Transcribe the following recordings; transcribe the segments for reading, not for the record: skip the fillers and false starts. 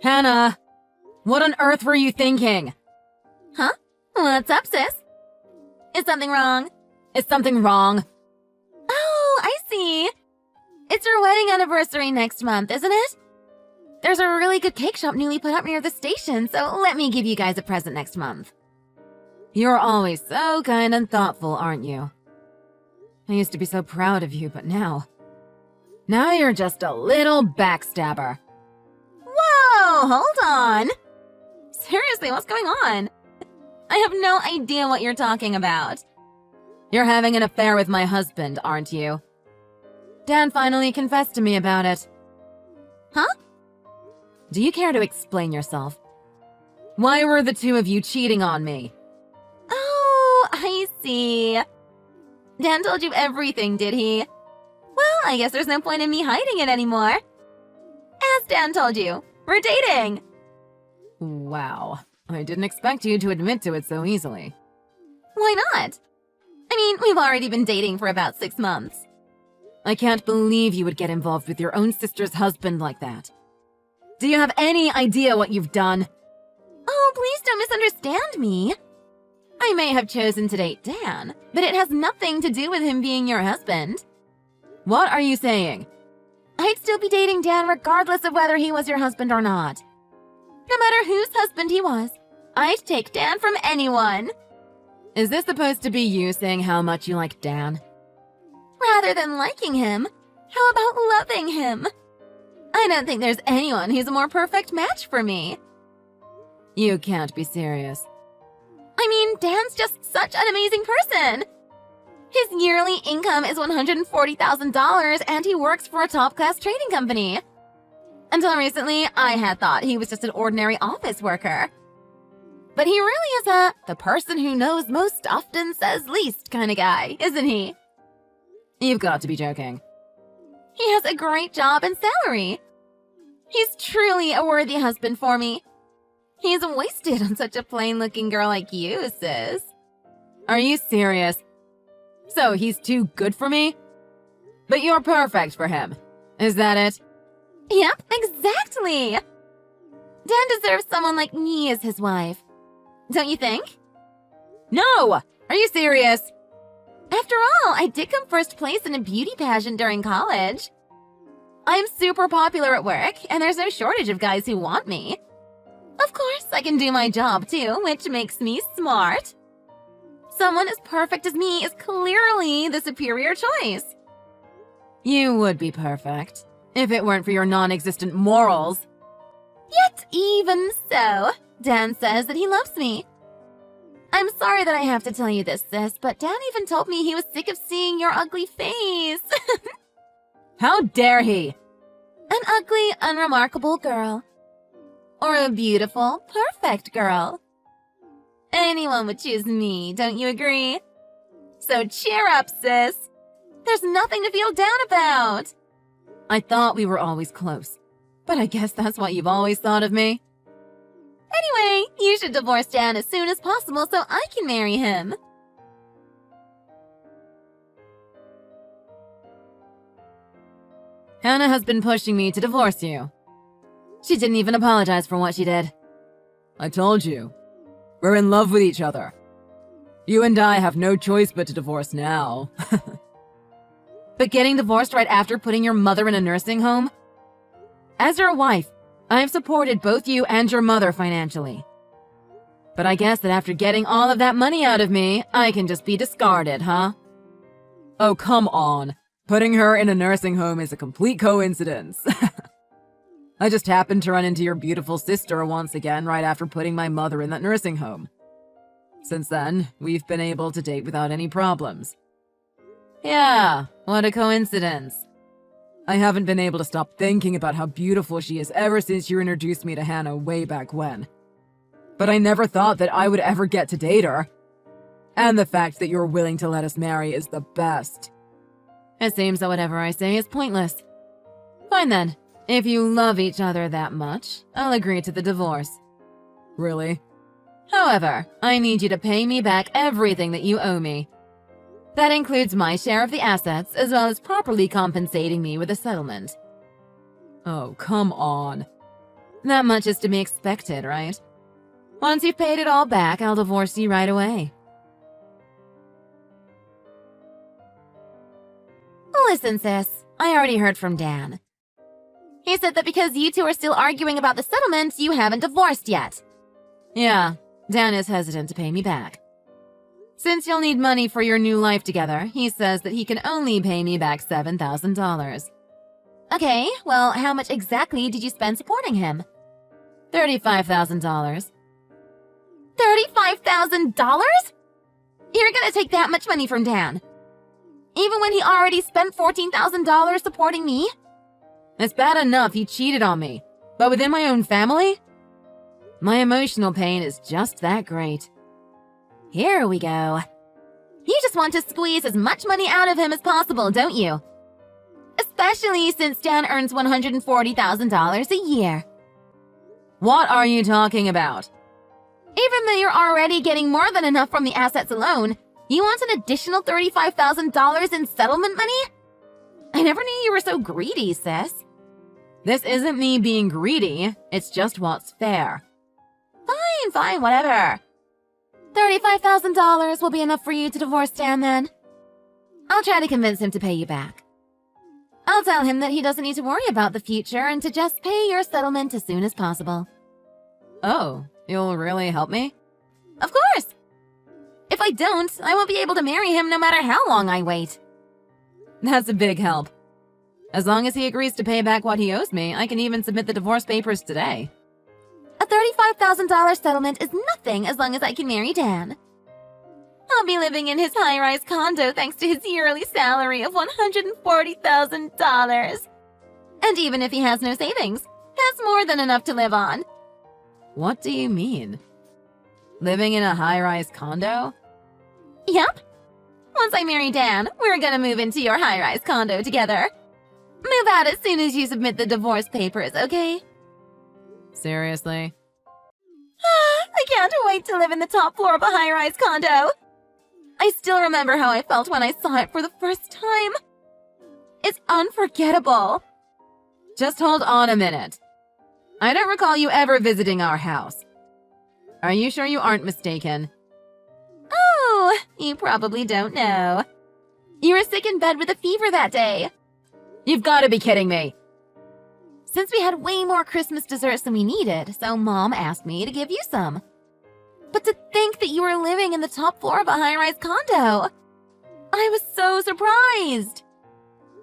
Hannah! What on earth were you thinking? Huh? What's up, sis? Is something wrong? Is something wrong? Oh, I see. It's your wedding anniversary next month, isn't it? There's a really good cake shop newly put up near the station, so let me give you guys a present next month. You're always so kind and thoughtful, aren't you? I used to be so proud of you, but now you're just a little backstabber. Whoa, hold on. Seriously, what's going on? I have no idea what you're talking about. You're having an affair with my husband, aren't you? Dan finally confessed to me about it. Huh? Do you care to explain yourself? Why were the two of you cheating on me? Oh, I see. Dan told you everything, did he? Well, I guess there's no point in me hiding it anymore. As Dan told you, we're dating. Wow, I didn't expect you to admit to it so easily. Why not? I mean, we've already been dating for about 6 months. I can't believe you would get involved with your own sister's husband like that. Do you have any idea what you've done? Oh, please don't misunderstand me. I may have chosen to date Dan, but it has nothing to do with him being your husband. What are you saying? I'd still be dating Dan regardless of whether he was your husband or not. No matter whose husband he was, I'd take Dan from anyone. Is this supposed to be you saying how much you like Dan? Rather than liking him, how about loving him? I don't think there's anyone who's a more perfect match for me. You can't be serious. I mean, Dan's just such an amazing person. His yearly income is $140,000 and he works for a top-class trading company. Until recently, I had thought he was just an ordinary office worker. But he really is the person who knows most often says least kind of guy, isn't he? You've got to be joking. He has a great job and salary. He's truly a worthy husband for me. He's wasted on such a plain-looking girl like you, sis. Are you serious? So he's too good for me? But you're perfect for him. Is that it? Yep, exactly. Dan deserves someone like me as his wife. Don't you think? No! Are you serious? After all, I did come first place in a beauty pageant during college. I'm super popular at work, and there's no shortage of guys who want me. Of course, I can do my job too, which makes me smart. Someone as perfect as me is clearly the superior choice. You would be perfect, if it weren't for your non-existent morals. Yet even so, Dan says that he loves me. I'm sorry that I have to tell you this, sis, but Dan even told me he was sick of seeing your ugly face. How dare he? An ugly, unremarkable girl. Or a beautiful, perfect girl. Anyone would choose me, don't you agree? So cheer up, sis. There's nothing to feel down about. I thought we were always close, but I guess that's what you've always thought of me. Anyway, you should divorce Dan as soon as possible so I can marry him. Hannah has been pushing me to divorce you. She didn't even apologize for what she did. I told you. We're in love with each other. You and I have no choice but to divorce now. But getting divorced right after putting your mother in a nursing home? As your wife, I have supported both you and your mother financially. But I guess that after getting all of that money out of me, I can just be discarded, huh? Oh, come on. Putting her in a nursing home is a complete coincidence. I just happened to run into your beautiful sister once again right after putting my mother in that nursing home. Since then, we've been able to date without any problems. Yeah, what a coincidence. I haven't been able to stop thinking about how beautiful she is ever since you introduced me to Hannah way back when. But I never thought that I would ever get to date her. And the fact that you're willing to let us marry is the best. It seems that whatever I say is pointless. Fine then. If you love each other that much, I'll agree to the divorce. Really? However, I need you to pay me back everything that you owe me. That includes my share of the assets, as well as properly compensating me with a settlement. Oh, come on. That much is to be expected, right? Once you've paid it all back, I'll divorce you right away. Listen, sis, I already heard from Dan. He said that because you two are still arguing about the settlement, you haven't divorced yet. Yeah, Dan is hesitant to pay me back. Since you'll need money for your new life together, he says that he can only pay me back $7,000. Okay, well, how much exactly did you spend supporting him? $35,000. $35,000? You're gonna take that much money from Dan? Even when he already spent $14,000 supporting me? It's bad enough he cheated on me, but within my own family? My emotional pain is just that great. Here we go. You just want to squeeze as much money out of him as possible, don't you? Especially since Dan earns $140,000 a year. What are you talking about? Even though you're already getting more than enough from the assets alone, you want an additional $35,000 in settlement money? I never knew you were so greedy, sis. This isn't me being greedy, it's just what's fair. Fine, whatever. $35,000 will be enough for you to divorce Dan then. I'll try to convince him to pay you back. I'll tell him that he doesn't need to worry about the future and to just pay your settlement as soon as possible. Oh, you'll really help me? Of course! If I don't, I won't be able to marry him no matter how long I wait. That's a big help. As long as he agrees to pay back what he owes me, I can even submit the divorce papers today. A $35,000 settlement is nothing as long as I can marry Dan. I'll be living in his high-rise condo thanks to his yearly salary of $140,000. And even if he has no savings, that's more than enough to live on. What do you mean? Living in a high-rise condo? Yep. Once I marry Dan, we're gonna move into your high-rise condo together. Move out as soon as you submit the divorce papers, okay? Seriously? I can't wait to live in the top floor of a high-rise condo. I still remember how I felt when I saw it for the first time. It's unforgettable. Just hold on a minute. I don't recall you ever visiting our house. Are you sure you aren't mistaken? Oh, you probably don't know. You were sick in bed with a fever that day. You've got to be kidding me. Since we had way more Christmas desserts than we needed, so Mom asked me to give you some. But to think that you were living in the top floor of a high-rise condo! I was so surprised!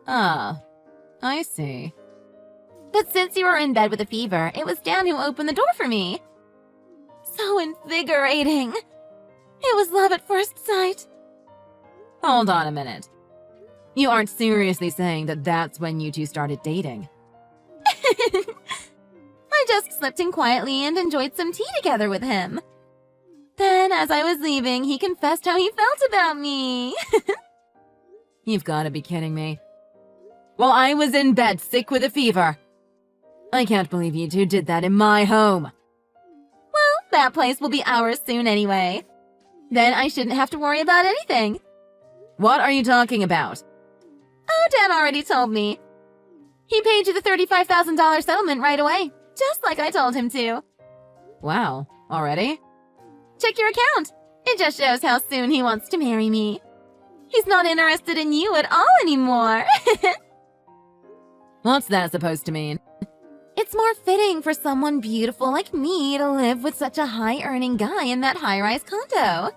Ah, I see. But since you were in bed with a fever, it was Dan who opened the door for me. So invigorating! It was love at first sight. Hold on a minute. You aren't seriously saying that that's when you two started dating? I just slipped in quietly and enjoyed some tea together with him. Then, as I was leaving, he confessed how he felt about me. You've got to be kidding me. While I was in bed sick with a fever. I can't believe you two did that in my home. Well, that place will be ours soon anyway. Then I shouldn't have to worry about anything. What are you talking about? Oh, Dan already told me. He paid you the $35,000 settlement right away, just like I told him to. Wow, already? Check your account. It just shows how soon he wants to marry me. He's not interested in you at all anymore. What's that supposed to mean? It's more fitting for someone beautiful like me to live with such a high-earning guy in that high-rise condo.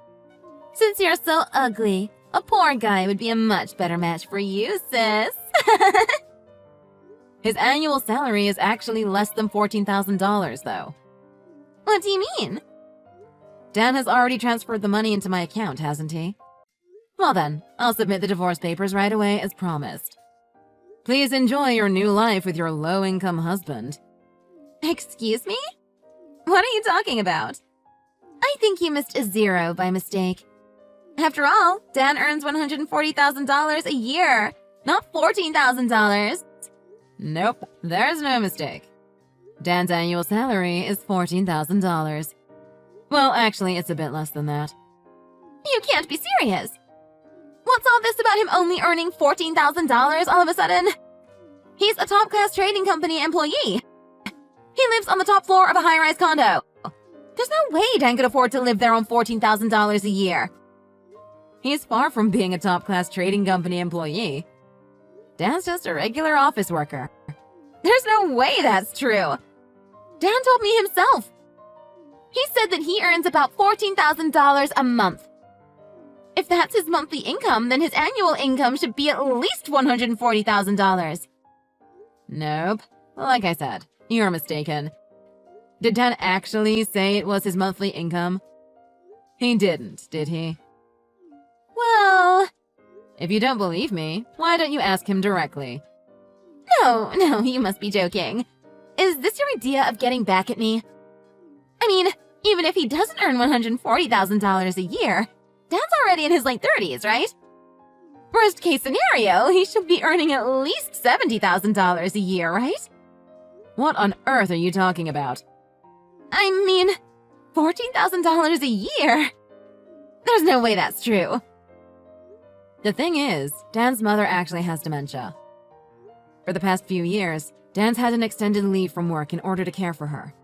Since you're so ugly, a poor guy would be a much better match for you, sis. His annual salary is actually less than $14,000, though. What do you mean? Dan has already transferred the money into my account, hasn't he? Well then, I'll submit the divorce papers right away as promised. Please enjoy your new life with your low-income husband. Excuse me? What are you talking about? I think you missed a zero by mistake. After all, Dan earns $140,000 a year, not $14,000. Nope, there's no mistake. Dan's annual salary is $14,000. Well, actually, it's a bit less than that. You can't be serious. What's all this about him only earning $14,000 all of a sudden? He's a top-class trading company employee. He lives on the top floor of a high-rise condo. There's no way Dan could afford to live there on $14,000 a year. He's far from being a top-class trading company employee. Dan's just a regular office worker. There's no way that's true. Dan told me himself. He said that he earns about $14,000 a month. If that's his monthly income, then his annual income should be at least $140,000. Nope. Like I said, you're mistaken. Did Dan actually say it was his monthly income? He didn't, did he? Well, if you don't believe me, why don't you ask him directly? no, you must be joking. Is this your idea of getting back at me? I mean, even if he doesn't earn $140,000 a year, Dan's already in his late 30s, right? Worst case scenario, he should be earning at least $70,000 a year, right? What on earth are you talking about? I mean, $14,000 a year? There's no way that's true. The thing is, Dan's mother actually has dementia. For the past few years, Dan's had an extended leave from work in order to care for her.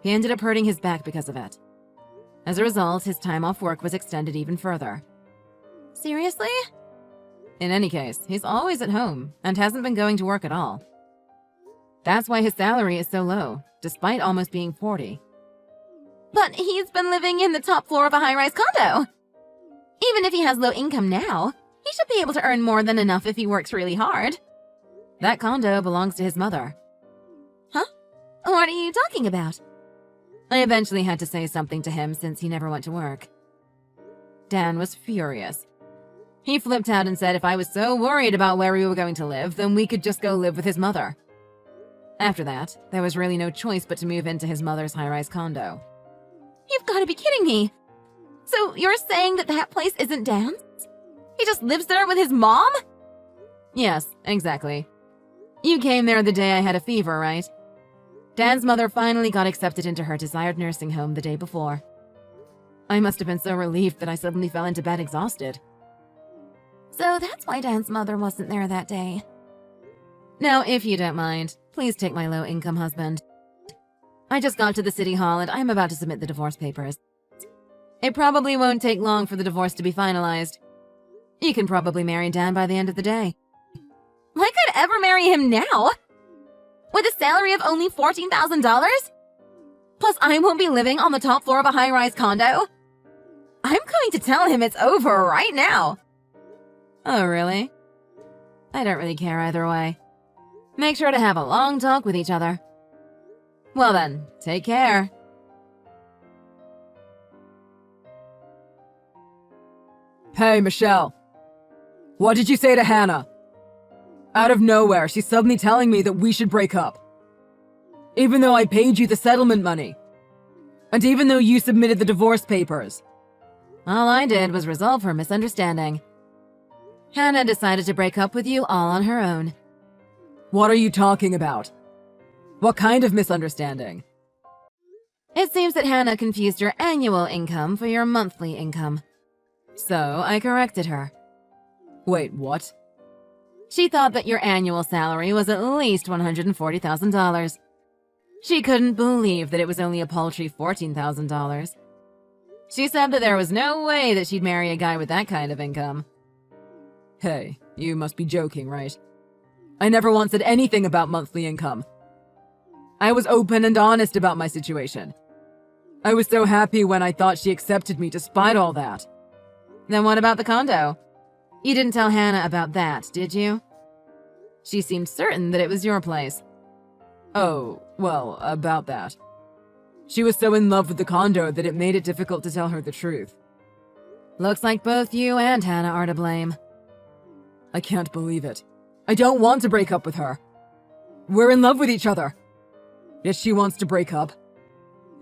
He ended up hurting his back because of it. As a result, his time off work was extended even further. Seriously? In any case, he's always at home and hasn't been going to work at all. That's why his salary is so low, despite almost being 40. But he's been living in the top floor of a high-rise condo. Even if he has low income now, he should be able to earn more than enough if he works really hard. That condo belongs to his mother. Huh? What are you talking about? I eventually had to say something to him since he never went to work. Dan was furious. He flipped out and said if I was so worried about where we were going to live, then we could just go live with his mother. After that, there was really no choice but to move into his mother's high-rise condo. You've got to be kidding me. So you're saying that that place isn't Dan's? He just lives there with his mom? Yes, exactly. You came there the day I had a fever, right? Dan's mother finally got accepted into her desired nursing home the day before. I must have been so relieved that I suddenly fell into bed exhausted. So that's why Dan's mother wasn't there that day. Now, if you don't mind, please take my low-income husband. I just got to the city hall and I'm about to submit the divorce papers. It probably won't take long for the divorce to be finalized. You can probably marry Dan by the end of the day. I could ever marry him now? With a salary of only $14,000? Plus, I won't be living on the top floor of a high-rise condo? I'm going to tell him it's over right now. Oh, really? I don't really care either way. Make sure to have a long talk with each other. Well then, take care. Hey, Michelle. What did you say to Hannah? Out of nowhere, she's suddenly telling me that we should break up. Even though I paid you the settlement money. And even though you submitted the divorce papers. All I did was resolve her misunderstanding. Hannah decided to break up with you all on her own. What are you talking about? What kind of misunderstanding? It seems that Hannah confused your annual income for your monthly income. So I corrected her. Wait, what? She thought that your annual salary was at least $140,000. She couldn't believe that it was only a paltry $14,000. She said that there was no way that she'd marry a guy with that kind of income. Hey, you must be joking, right? I never once said anything about monthly income. I was open and honest about my situation. I was so happy when I thought she accepted me despite all that. Then what about the condo? You didn't tell Hannah about that, did you? She seemed certain that it was your place. Oh, well, about that. She was so in love with the condo that it made it difficult to tell her the truth. Looks like both you and Hannah are to blame. I can't believe it. I don't want to break up with her. We're in love with each other. Yet she wants to break up.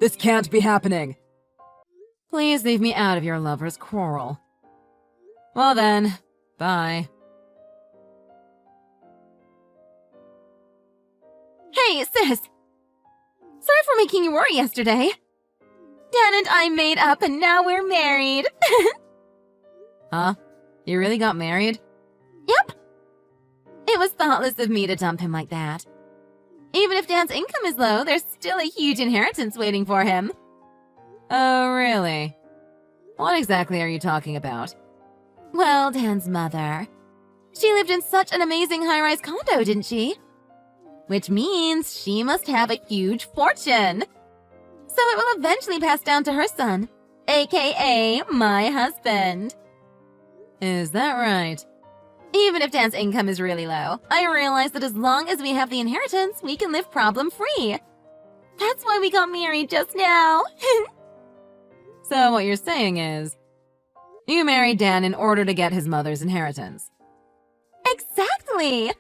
This can't be happening. Please leave me out of your lover's quarrel. Well then, bye. Hey, sis! Sorry for making you worry yesterday. Dan and I made up and now we're married. Huh? You really got married? Yep. It was thoughtless of me to dump him like that. Even if Dan's income is low, there's still a huge inheritance waiting for him. Oh, really? What exactly are you talking about? Well, Dan's mother. She lived in such an amazing high-rise condo, didn't she? Which means she must have a huge fortune. So it will eventually pass down to her son, aka my husband. Is that right? Even if Dan's income is really low, I realize that as long as we have the inheritance, we can live problem-free. That's why we got married just now. So what you're saying is, you married Dan in order to get his mother's inheritance. Exactly!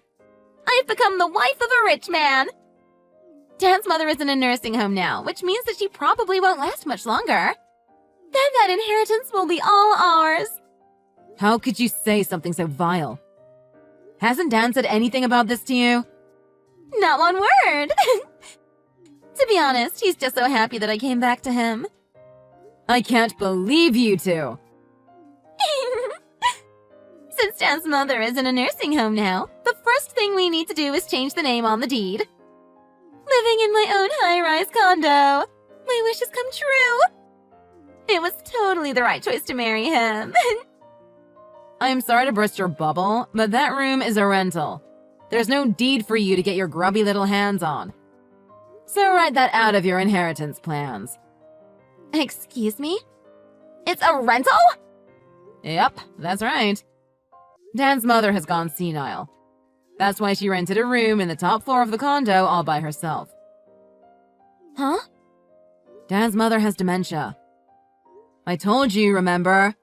I've become the wife of a rich man. Dan's mother is in a nursing home now, which means that she probably won't last much longer. Then that inheritance will be all ours. How could you say something so vile? Hasn't Dan said anything about this to you? Not one word. To be honest, he's just so happy that I came back to him. I can't believe you two! Since Dan's mother is in a nursing home now, the first thing we need to do is change the name on the deed. Living in my own high-rise condo. My wish has come true. It was totally the right choice to marry him. I'm sorry to burst your bubble, but that room is a rental. There's no deed for you to get your grubby little hands on. So write that out of your inheritance plans. Excuse me? It's a rental? Yep, that's right. Dan's mother has gone senile. That's why she rented a room in the top floor of the condo all by herself. Huh? Dan's mother has dementia. I told you, remember?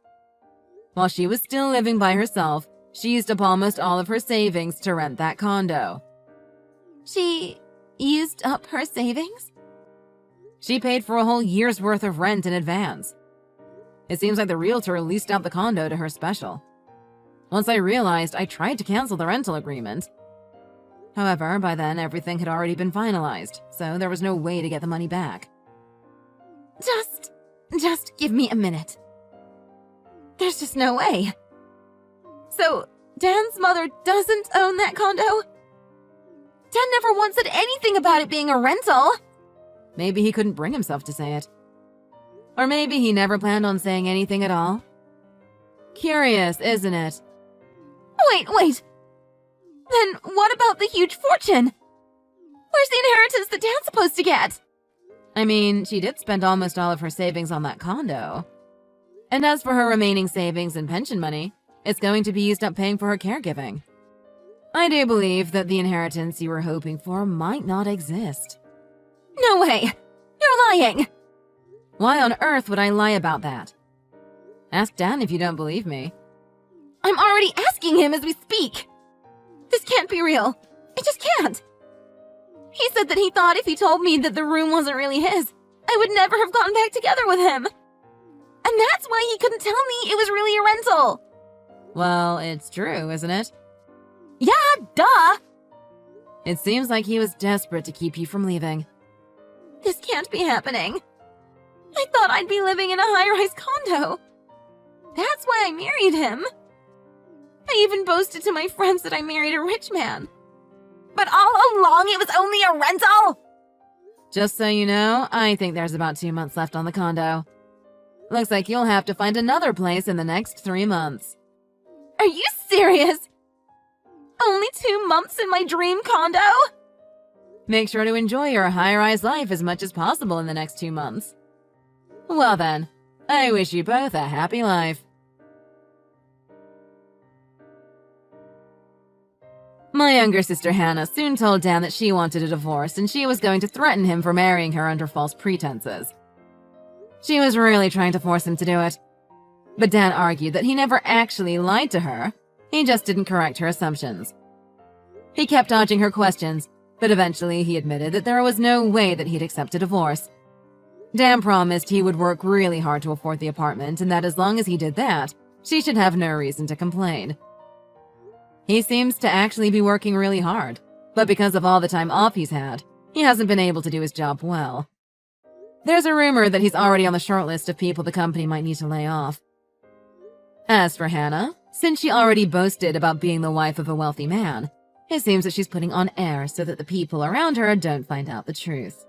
While she was still living by herself, she used up almost all of her savings to rent that condo. She used up her savings? She paid for a whole year's worth of rent in advance. It seems like the realtor leased out the condo to her special. Once I realized, I tried to cancel the rental agreement. However, by then everything had already been finalized, so there was no way to get the money back. Just give me a minute. There's just no way. So, Dan's mother doesn't own that condo? Dan never once said anything about it being a rental. Maybe he couldn't bring himself to say it. Or maybe he never planned on saying anything at all. Curious, isn't it? Wait. Then what about the huge fortune? Where's the inheritance that Dan's supposed to get? I mean, she did spend almost all of her savings on that condo. And as for her remaining savings and pension money, it's going to be used up paying for her caregiving. I do believe that the inheritance you were hoping for might not exist. No way! You're lying! Why on earth would I lie about that? Ask Dan if you don't believe me. I'm already asking him as we speak. This can't be real. It just can't. He said that he thought if he told me that the room wasn't really his, I would never have gotten back together with him. And that's why he couldn't tell me it was really a rental. Well, it's true, isn't it? Yeah, duh! It seems like he was desperate to keep you from leaving. This can't be happening. I thought I'd be living in a high-rise condo. That's why I married him. I even boasted to my friends that I married a rich man. But all along it was only a rental! Just so you know, I think there's about 2 months left on the condo. Looks like you'll have to find another place in the next 3 months. Are you serious? Only 2 months in my dream condo? Make sure to enjoy your high-rise life as much as possible in the next 2 months. Well then, I wish you both a happy life. My younger sister Hannah soon told Dan that she wanted a divorce and she was going to threaten him for marrying her under false pretenses. She was really trying to force him to do it. But Dan argued that he never actually lied to her, he just didn't correct her assumptions. He kept dodging her questions, but eventually he admitted that there was no way that he'd accept a divorce. Dan promised he would work really hard to afford the apartment and that as long as he did that, she should have no reason to complain. He seems to actually be working really hard, but because of all the time off he's had, he hasn't been able to do his job well. There's a rumor that he's already on the short list of people the company might need to lay off. As for Hannah, since she already boasted about being the wife of a wealthy man, It seems that she's putting on airs so that the people around her don't find out the truth.